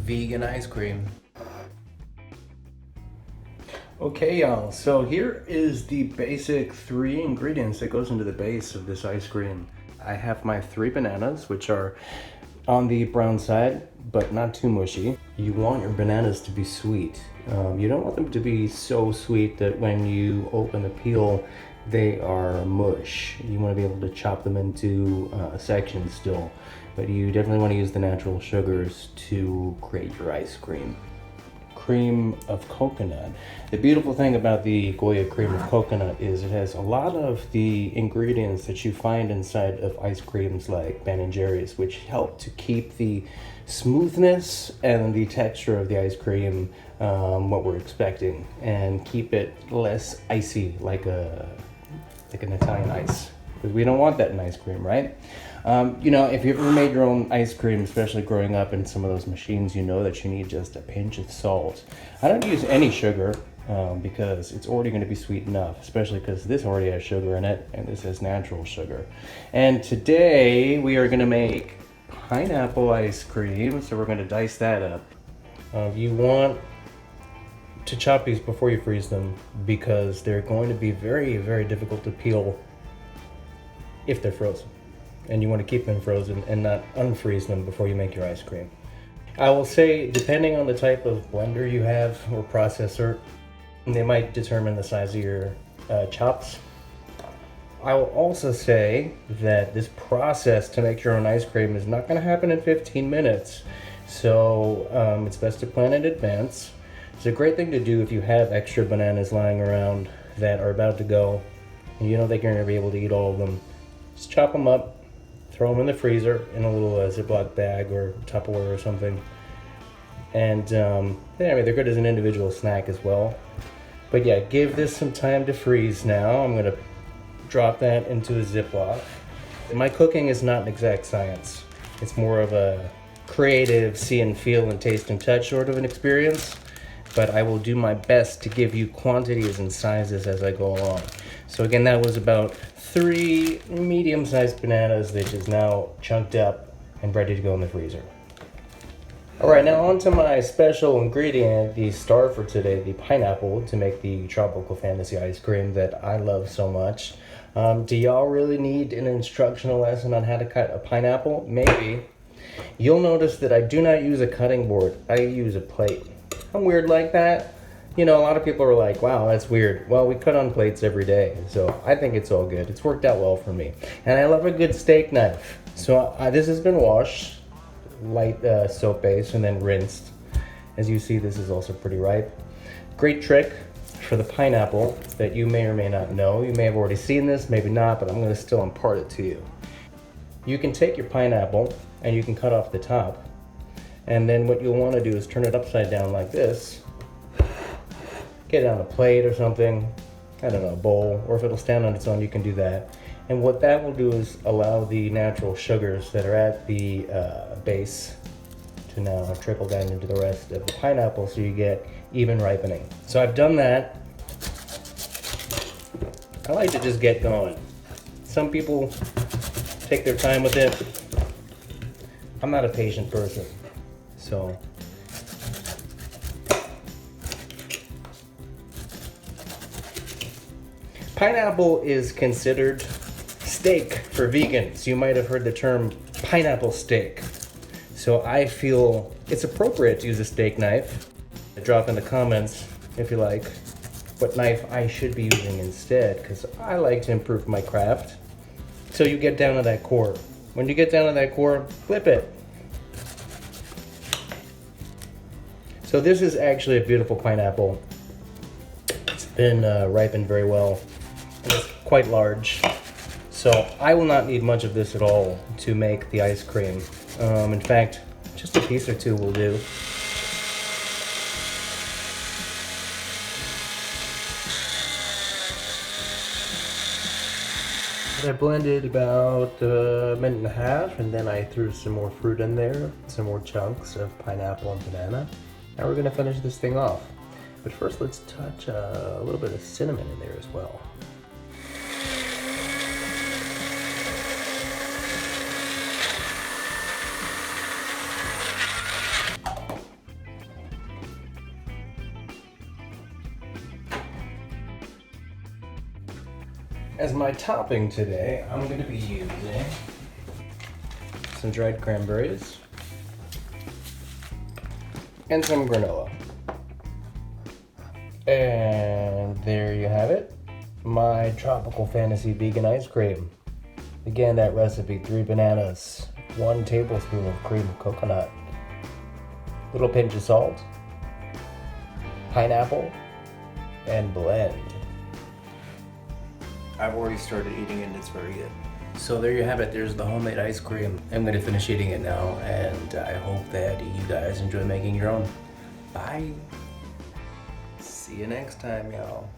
vegan ice cream. Okay, y'all, so here is the basic 3 ingredients that goes into the base of this ice cream. I have my 3 bananas, which are on the brown side, but not too mushy. You want your bananas to be sweet. You don't want them to be so sweet that when you open the peel, they are mush. You want to be able to chop them into sections still, but you definitely want to use the natural sugars to create your ice cream. Cream of coconut. The beautiful thing about the Goya cream of coconut is it has a lot of the ingredients that you find inside of ice creams like Ben & Jerry's, which help to keep the smoothness and the texture of the ice cream what we're expecting, and keep it less icy like an Italian ice, because we don't want that in ice cream, right? You know, if you ever made your own ice cream, especially growing up in some of those machines, you know that you need just a pinch of salt. I don't use any sugar because it's already going to be sweet enough, especially because this already has sugar in it and this has natural sugar. And today we are going to make pineapple ice cream, so we're going to dice that up. You want to chop these before you freeze them because they're going to be very, very difficult to peel if they're frozen. And you want to keep them frozen and not unfreeze them before you make your ice cream. I will say, depending on the type of blender you have or processor, they might determine the size of your chops. I will also say that this process to make your own ice cream is not going to happen in 15 minutes. So it's best to plan in advance. It's a great thing to do if you have extra bananas lying around that are about to go and you don't think you're going to be able to eat all of them. Just chop them up. Throw them in the freezer in a little Ziploc bag or Tupperware or something. And yeah, I mean, they're good as an individual snack as well. But yeah, give this some time to freeze now. I'm gonna drop that into a Ziploc. My cooking is not an exact science. It's more of a creative see and feel and taste and touch sort of an experience. But I will do my best to give you quantities and sizes as I go along. So again, that was about 3 medium-sized bananas that is now chunked up and ready to go in the freezer. All right, now on to my special ingredient, the star for today, the pineapple, to make the tropical fantasy ice cream that I love so much. Do y'all really need an instructional lesson on how to cut a pineapple? Maybe. You'll notice that I do not use a cutting board. I use a plate. I'm weird like that. You know, a lot of people are like, wow, that's weird. Well, we cut on plates every day, so I think it's all good. It's worked out well for me. And I love a good steak knife. So this has been washed, light soap base, and then rinsed. As you see, this is also pretty ripe. Great trick for the pineapple that you may or may not know. You may have already seen this, maybe not, but I'm going to still impart it to you. You can take your pineapple and you can cut off the top. And then what you'll want to do is turn it upside down like this. Get it on a plate or something, I don't know, a bowl, or if it'll stand on its own, you can do that. And what that will do is allow the natural sugars that are at the base to now trickle down into the rest of the pineapple so you get even ripening. So I've done that. I like to just get going. Some people take their time with it. I'm not a patient person, so. Pineapple is considered steak for vegans. You might have heard the term pineapple steak. So I feel it's appropriate to use a steak knife. Drop in the comments, if you like, what knife I should be using instead, because I like to improve my craft. So you get down to that core. When you get down to that core, flip it. So this is actually a beautiful pineapple. It's been ripened very well. It's quite large, so I will not need much of this at all to make the ice cream. In fact, just a piece or two will do. I blended about a minute and a half, and then I threw some more fruit in there, some more chunks of pineapple and banana. Now we're gonna finish this thing off. But first, let's touch a little bit of cinnamon in there as well. As my topping today, I'm going to be using some dried cranberries and some granola. And there you have it, my tropical fantasy vegan ice cream. Again, that recipe: 3 bananas, 1 tablespoon of cream of coconut, little pinch of salt, pineapple, and blend. I've already started eating it and it's very good. So there you have it, there's the homemade ice cream. I'm gonna finish eating it now, and I hope that you guys enjoy making your own. Bye. See you next time, y'all.